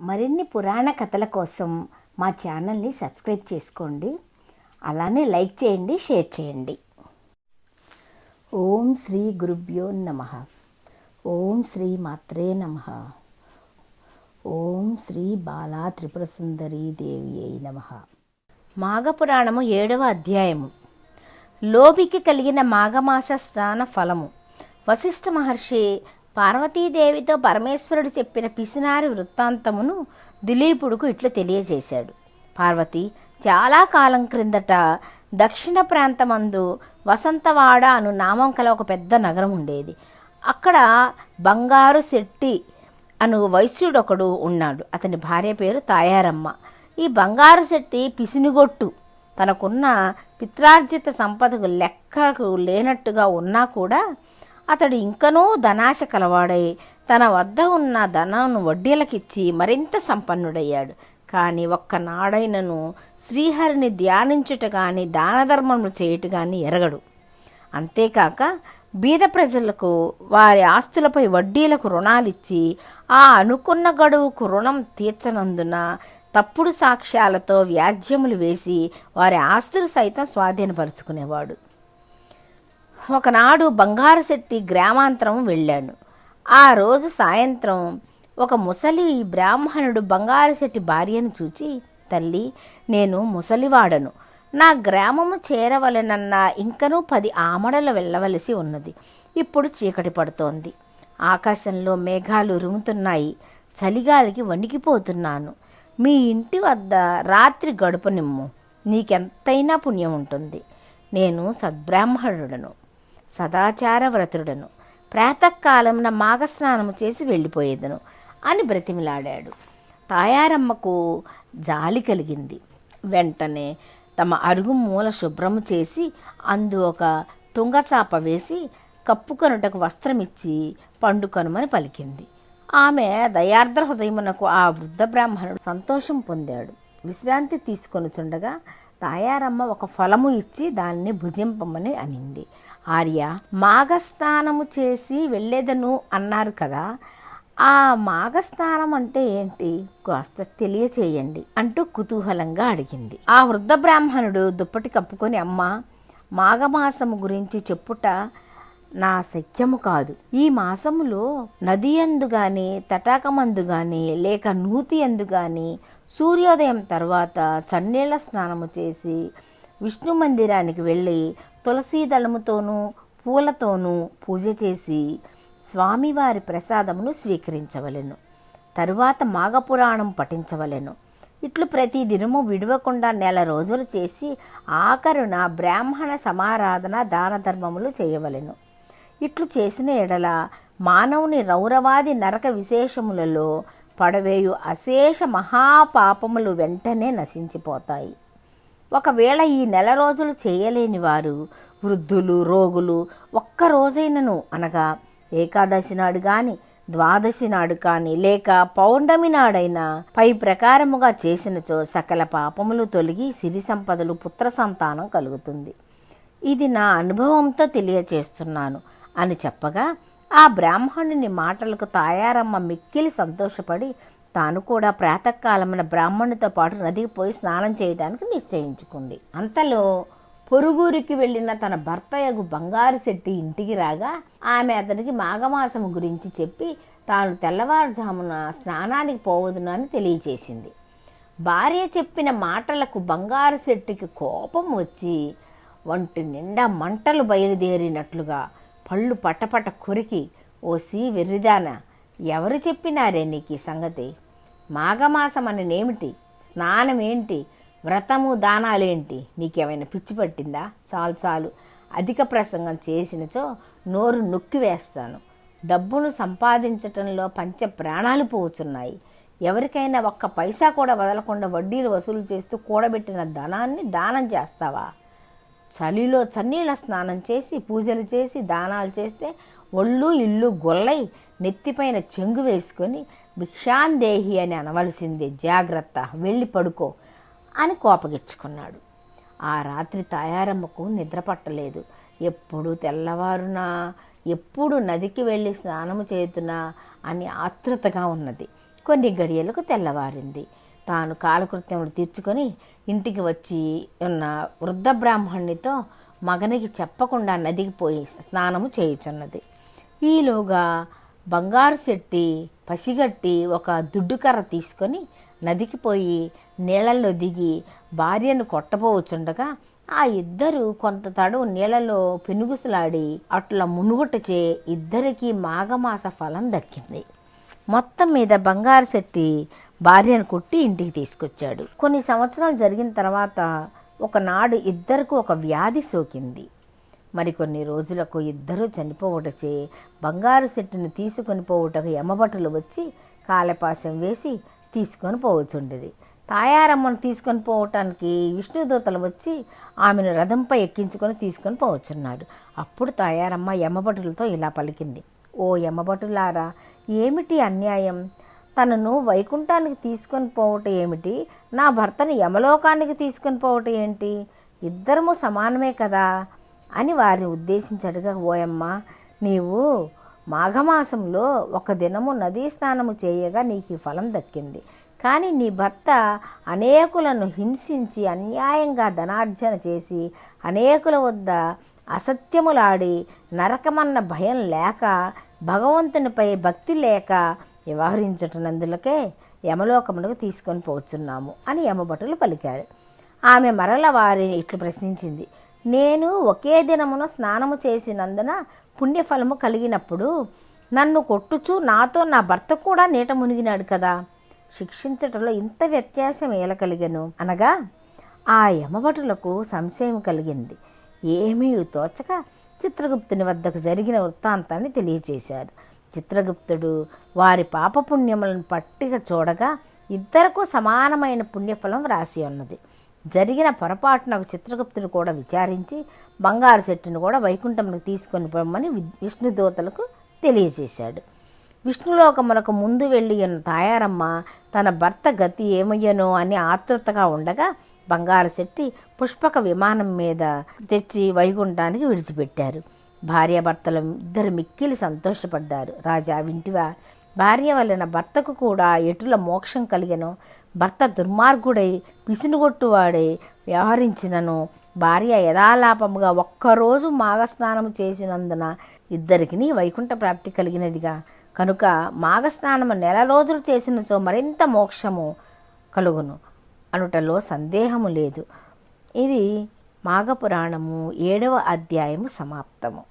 మరిన్ని పురాణ కథల కోసం మా ఛానల్ని సబ్స్క్రైబ్ చేసుకోండి. అలానే లైక్ చేయండి, షేర్ చేయండి. ఓం శ్రీ గురుభ్యో నమః. ఓం శ్రీ మాత్రే నమః. ఓం శ్రీ బాలా త్రిపుర సుందరీ దేవి అయి నమః. మాఘపురాణము 7వ అధ్యాయము. లోభికి కలిగిన మాఘమాస స్నాన ఫలము. వశిష్ఠ మహర్షి పార్వతీదేవితో పరమేశ్వరుడు చెప్పిన పిసినారి వృత్తాంతమును దిలీపుడుకు ఇట్లు తెలియజేశాడు. పార్వతి, చాలా కాలం క్రిందట దక్షిణ ప్రాంతమందు వసంతవాడ అను నామం కల ఒక పెద్ద నగరం ఉండేది. అక్కడ బంగారు శెట్టి అను వైశ్యుడొకడు ఉన్నాడు. అతని భార్య పేరు తాయారమ్మ. ఈ బంగారు శెట్టి పిసినిగొట్టు. తనకున్న పిత్రార్జిత సంపదకు లెక్కకు లేనట్టుగా ఉన్నా కూడా అతడు ఇంకనూ ధనాశ కలవాడై తన వద్ద ఉన్న ధనాన్ని వడ్డీలకిచ్చి మరింత సంపన్నుడయ్యాడు. కానీ ఒక్కనాడైనను శ్రీహరిని ధ్యానించుట కానీ దానధర్మములు చేయుట కానీ ఎరగడు. అంతేకాక బీద ప్రజలకు వారి ఆస్తులపై వడ్డీలకు రుణాలిచ్చి ఆ అనుకున్న గడువుకు రుణం తీర్చనందున తప్పుడు సాక్ష్యాలతో వ్యాజ్యములు వేసి వారి ఆస్తులు సైతం స్వాధీనపరుచుకునేవాడు. ఒకనాడు బంగారు శెట్టి గ్రామాంతరం వెళ్ళాడు. ఆ రోజు సాయంత్రం ఒక ముసలి బ్రాహ్మణుడు బంగారు శెట్టి భార్యను చూచి, తల్లి, నేను ముసలివాడను. నా గ్రామము చేరవలెనన్నా ఇంకనూ 10 ఆమడలు వెళ్ళవలసి ఉన్నది. ఇప్పుడు చీకటి పడుతోంది. ఆకాశంలో మేఘాలు ఉరుముతున్నాయి. చలిగాలికి వణికిపోతున్నాను. మీ ఇంటి వద్ద రాత్రి గడుపనిమ్ము. నీకెంతైనా పుణ్యం ఉంటుంది. నేను సద్బ్రాహ్మణుడను, సదాచార వ్రతుడను. ప్రాతకాలంన మాఘస్నానము చేసి వెళ్ళిపోయేదను అని బ్రతిమిలాడాడు. తాయారమ్మకు జాలి కలిగింది. వెంటనే తమ అరుగు మూల శుభ్రము చేసి అందు ఒక తుంగచాప వేసి కప్పుకొనుటకు వస్త్రమిచ్చి పండుకొనుమని పలికింది. ఆమె దయార్ద్ర హృదయమునకు ఆ వృద్ధ బ్రాహ్మణుడు సంతోషం పొందాడు. విశ్రాంతి తీసుకొనుచుండగా తాయారమ్మ ఒక ఫలము ఇచ్చి దానిని భుజింపమని అనింది. ఆర్య, మాఘస్నానము చేసి వెళ్ళేదను అన్నారు కదా, ఆ మాఘస్నానం అంటే ఏంటి కాస్త తెలియచేయండి అంటూ కుతూహలంగా అడిగింది. ఆ వృద్ధ బ్రాహ్మణుడు దుప్పటి కప్పుకొని, అమ్మ, మాఘమాసము గురించి చెప్పుట నా శక్యము కాదు. ఈ మాసములో నది యందు గాని, తటాకమందు గాని, లేక నూతి యందు గాని సూర్యోదయం తర్వాత చన్నీళ్ల స్నానము చేసి విష్ణు మందిరానికి వెళ్ళి తులసీ దళముతోనూ పూలతోనూ పూజ చేసి స్వామివారి ప్రసాదమును స్వీకరించవలెను. తరువాత మాఘపురాణం పఠించవలెను. ఇట్లు ప్రతి దినము విడవకుండా 1 రోజులు చేసి ఆఖరున బ్రాహ్మణ సమారాధన దాన ధర్మములు చేయవలెను. ఇట్లు చేసిన ఎడల మానవుని రౌరవాది నరక విశేషములలో పడవేయు అశేష మహాపాపములు వెంటనే నశించిపోతాయి. ఒకవేళ ఈ 1 రోజులు చేయలేని వారు, వృద్ధులు, రోగులు ఒక్క రోజైనను అనగా ఏకాదశి నాడు కానీ, ద్వాదశి నాడు కానీ, లేక పౌర్ణమి నాడైనా పై ప్రకారముగా చేసినచో సకల పాపములు తొలగి సిరి సంపదలు, పుత్ర సంతానం కలుగుతుంది. ఇది నా అనుభవంతో తెలియచేస్తున్నాను అని చెప్పగా ఆ బ్రాహ్మణుని మాటలకు తాయారమ్మ మిక్కిలి సంతోషపడి తాను కూడా ప్రాతకాలమున బ్రాహ్మణునితో పాటు నదికి పోయి స్నానం చేయడానికి నిశ్చయించుకుంది. అంతలో పొరుగురికి వెళ్ళిన తన భర్తయగు బంగారు శెట్టి ఇంటికి రాగా ఆమె అతనికి మాఘమాసము గురించి చెప్పి తాను తెల్లవారుజామున స్నానానికి పోవదును అని తెలియచేసింది. భార్య చెప్పిన మాటలకు బంగారు శెట్టికి కోపం వచ్చి ఒంటి నిండా మంటలు బయలుదేరినట్లుగా పళ్ళు పటపట కొరికి, ఓసి వెర్రిదానా, ఎవరు చెప్పినారే నీకు ఈ సంగతి? మాఘమాసం అనేమిటి? స్నానం ఏంటి? వ్రతము దానాలేంటి? నీకేమైనా పిచ్చి పట్టిందా? చాలు చాలు, అధిక ప్రసంగం చేసినచో నోరు నొక్కి వేస్తాను. డబ్బును సంపాదించటంలో పంచ ప్రాణాలు పోతున్నాయి. ఎవరికైనా ఒక్క పైసా కూడా వదలకుండా వడ్డీలు వసూలు చేస్తూ కూడబెట్టిన ధనాన్ని దానం చేస్తావా? చలిలో చన్నీళ్ళ స్నానం చేసి పూజలు చేసి దానాలు చేస్తే ఒళ్ళు ఇల్లు గొల్లై నెత్తిపైన చెంగు వేసుకొని భిక్షాందేహి అని అనవలసిందే. జాగ్రత్త, వెళ్ళి పడుకో అని కోపగిచ్చుకున్నాడు. ఆ రాత్రి తాయారమ్మకు నిద్ర పట్టలేదు. ఎప్పుడు తెల్లవారునా, ఎప్పుడు నదికి వెళ్ళి స్నానము చేతునా అని ఆతృతగా ఉన్నది. కొన్ని గడియలకు తెల్లవారింది. తాను కాలకృత్యములు తీర్చుకొని ఇంటికి వచ్చి ఉన్న వృద్ధ బ్రాహ్మణునితో మగనికి చెప్పకుండా నదికి పోయి స్నానము చేయుచున్నది. ఈలోగా బంగారు శెట్టి పసిగట్టి ఒక దుడ్డుకర్ర తీసుకొని నదికి పోయి నీళ్ళల్లో దిగి భార్యను కొట్టబోచుండగా ఆ ఇద్దరు కొంత తడువు నీళ్లలో పెనుగుసలాడి అట్లా మునుగుటచే ఇద్దరికీ మాఘమాస ఫలం దక్కింది. మొత్తం మీద బంగారు శెట్టి భార్యను కొట్టి ఇంటికి తీసుకొచ్చాడు. కొన్ని సంవత్సరాలు జరిగిన తర్వాత ఒకనాడు ఇద్దరికి ఒక వ్యాధి సోకింది. మరికొన్ని రోజులకు ఇద్దరూ చనిపోవటచే బంగారు శెట్టిని తీసుకొని పోవుటకు యమభటులు వచ్చి కాలపాశం వేసి తీసుకొని పోవచుండిరి. తాయారమ్మను తీసుకొని పోవటానికి విష్ణుదూతలు వచ్చి ఆమెను రథంపై ఎక్కించుకొని తీసుకొని పోవచ్చున్నారు. అప్పుడు తాయారమ్మ యమభటులతో ఇలా పలికింది: ఓ యమభటులారా, ఏమిటి అన్యాయం? తనను వైకుంఠానికి తీసుకొని పోవటం ఏమిటి, నా భర్తను యమలోకానికి తీసుకొని పోవటం ఏంటి? ఇద్దరము సమానమే కదా అని వారిని ఉద్దేశించి అడగ, ఓయమ్మ, నీవు మాఘమాసంలో ఒక దినము నదీ స్నానము చేయగా నీకు ఈ ఫలం దక్కింది. కానీ నీ భర్త అనేకులను హింసించి అన్యాయంగా ధనార్జన చేసి అనేకుల వద్ద అసత్యములాడి నరకమన్న భయం లేక భగవంతునిపై భక్తి లేక వ్యవహరించటనందులకే యమలోకమునకు తీసుకొని పోతున్నాము అని యమభటులు పలికారు. ఆమె మరల వారిని ఇట్లు ప్రశ్నించింది: నేను ఒకే దినమున స్నానము చేసినందున పుణ్యఫలము కలిగినప్పుడు నన్ను కొట్టుచు నాతో నా భర్త కూడా నీట మునిగినాడు కదా, శిక్షించటంలో ఇంత వ్యత్యాసం ఎలా కలిగను అనగా ఆ యమభటులకు సంశయం కలిగింది. ఏమీ తోచక చిత్రగుప్తుని వద్దకు జరిగిన వృత్తాంతాన్ని తెలియచేశారు. చిత్రగుప్తుడు వారి పాపపుణ్యములను పట్టిక చూడగా ఇద్దరకు సమానమైన పుణ్యఫలం రాసి ఉన్నది. జరిగిన పొరపాటునకు చిత్రగుప్తుడు కూడా విచారించి బంగారు శెట్టిని కూడా వైకుంఠములకు తీసుకొని పోమని విష్ణుదూతలకు తెలియజేశాడు. విష్ణులోకములకు ముందు వెళ్ళి ఉన్న తాయారమ్మ తన భర్త గతి ఏమయ్యనో అని ఆతృతగా ఉండగా బంగారు శెట్టి పుష్పక విమానం మీద తెచ్చి వైకుంఠానికి విడిచిపెట్టారు. భార్యాభర్తలు ఇద్దరు మిక్కిలి సంతోషపడ్డారు. రాజా, వింటివా? భార్య వలన భర్తకు కూడా ఎటుల మోక్షం కలిగెనో, భర్త దుర్మార్గుడై పిసినుగొట్టువాడై వ్యవహరించినను భార్య యథాలాపముగా ఒక్కరోజు మాఘస్నానము చేసినందున ఇద్దరికి వైకుంఠ ప్రాప్తి కలిగినదిగా. కనుక మాఘస్నానము నెల రోజులు చేసినచో మరింత మోక్షము కలుగును అనుటలో సందేహము లేదు. ఇది మాఘపురాణము 7వ అధ్యాయము సమాప్తము.